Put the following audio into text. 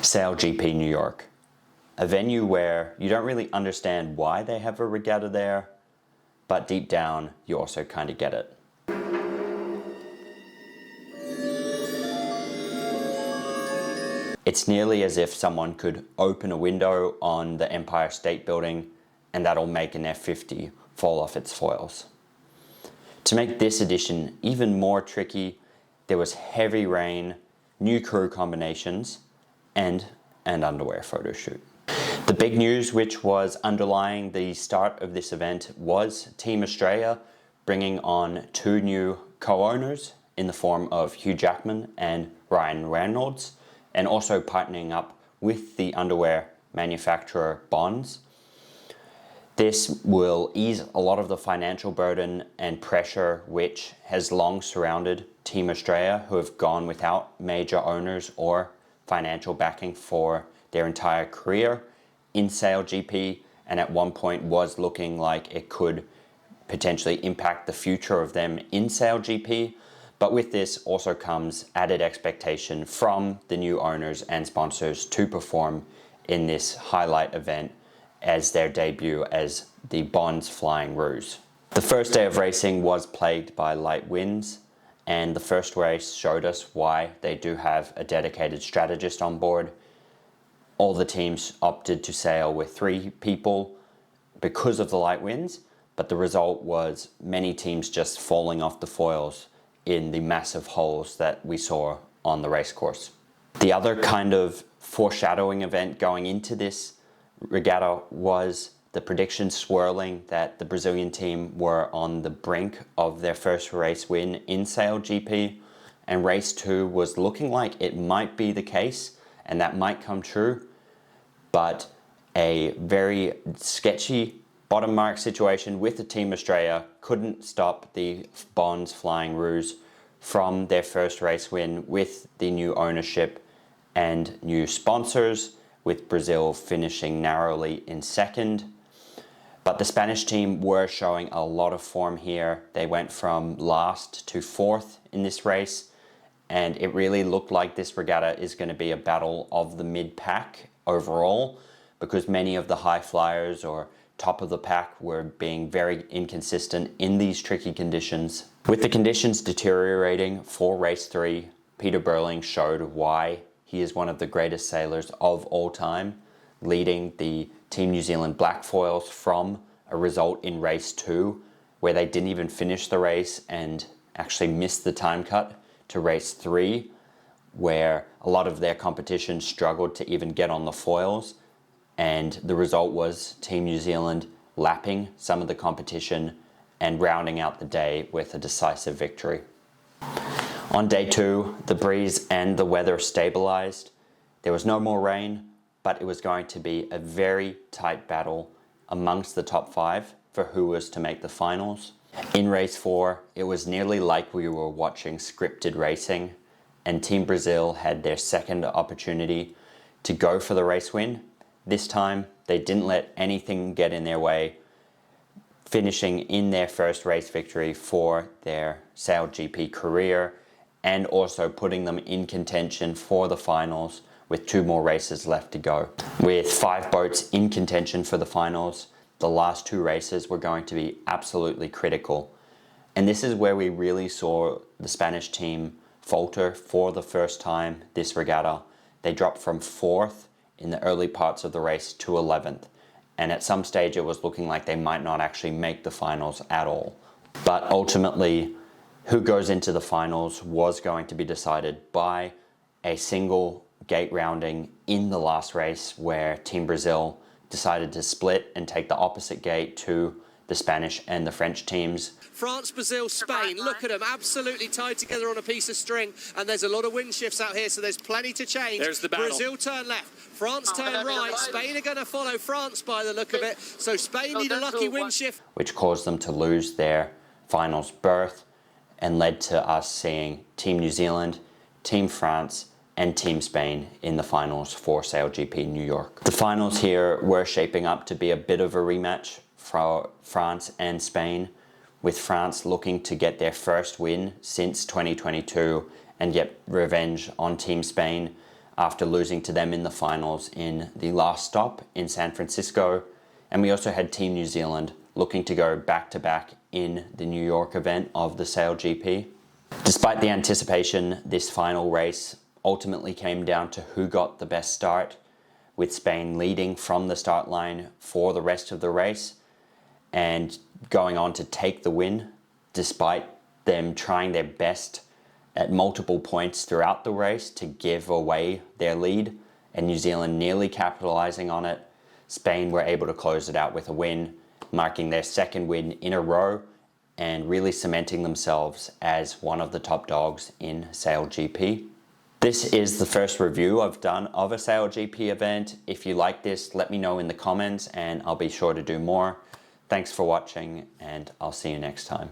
SailGP New York, a venue where you don't really understand why they have a regatta there, but deep down you also kind of get it. It's nearly as if someone could open a window on the Empire State Building and that'll make an F-50 fall off its foils. To make this edition even more tricky, there was heavy rain, new crew combinations, and an underwear photo shoot. The big news which was underlying the start of this event was Team Australia bringing on two new co-owners in the form of Hugh Jackman and Ryan Reynolds, and also partnering up with the underwear manufacturer Bonds. This will ease a lot of the financial burden and pressure which has long surrounded Team Australia, who have gone without major owners or financial backing for their entire career in SailGP, and at one point was looking like it could potentially impact the future of them in SailGP. But with this also comes added expectation from the new owners and sponsors to perform in this highlight event as their debut as the Bonds Flying Ruse. The first day of racing was plagued by light winds, and the first race showed us why they do have a dedicated strategist on board. All the teams opted to sail with 3 people because of the light winds, but the result was many teams just falling off the foils in the massive holes that we saw on the race course. The other kind of foreshadowing event going into this regatta was the prediction swirling that the Brazilian team were on the brink of their first race win in SailGP, and race 2 was looking like it might be the case and that might come true, but a very sketchy bottom mark situation with the Team Australia couldn't stop the Bonds Flying Ruse from their first race win with the new ownership and new sponsors, with Brazil finishing narrowly in second. But the Spanish team were showing a lot of form here. They went from last to 4th in this race, and it really looked like this regatta is going to be a battle of the mid-pack overall, because many of the high flyers or top of the pack were being very inconsistent in these tricky conditions. With the conditions deteriorating for race 3, Peter Burling showed why he is one of the greatest sailors of all time, leading the Team New Zealand Black Foils from a result in race 2 where they didn't even finish the race and actually missed the time cut, to race 3 where a lot of their competition struggled to even get on the foils, and the result was Team New Zealand lapping some of the competition and rounding out the day with a decisive victory. On day 2, the breeze and the weather stabilized. There was no more rain, but it was going to be a very tight battle amongst the top 5 for who was to make the finals. In race 4, it was nearly like we were watching scripted racing, and Team Brazil had their second opportunity to go for the race win. This time, they didn't let anything get in their way, finishing in their first race victory for their SailGP career, and also putting them in contention for the finals with 2 more races left to go. With 5 boats in contention for the finals, the last 2 races were going to be absolutely critical. And this is where we really saw the Spanish team falter for the first time this regatta. They dropped from 4th in the early parts of the race to 11th. And at some stage it was looking like they might not actually make the finals at all. But ultimately, who goes into the finals was going to be decided by a single gate rounding in the last race, where Team Brazil decided to split and take the opposite gate to the Spanish and the French teams. France, Brazil, Spain, look at them, absolutely tied together on a piece of string, and there's a lot of wind shifts out here, so there's plenty to change. There's the battle. Brazil turn left, France turn right, Spain are going to follow France by the look of it, so Spain need a lucky wind shift. Which caused them to lose their finals berth and led to us seeing Team New Zealand, Team France, and Team Spain in the finals for SailGP New York. The finals here were shaping up to be a bit of a rematch for France and Spain, with France looking to get their first win since 2022 and get revenge on Team Spain after losing to them in the finals in the last stop in San Francisco. And we also had Team New Zealand looking to go back-to-back in the New York event of the SailGP. Despite the anticipation, this final race ultimately came down to who got the best start, with Spain leading from the start line for the rest of the race and going on to take the win despite them trying their best at multiple points throughout the race to give away their lead, and New Zealand nearly capitalizing on it. Spain were able to close it out with a win, marking their second win in a row and really cementing themselves as one of the top dogs in SailGP. This is the first review I've done of a SailGP event. If you like this, let me know in the comments and I'll be sure to do more. Thanks for watching, and I'll see you next time.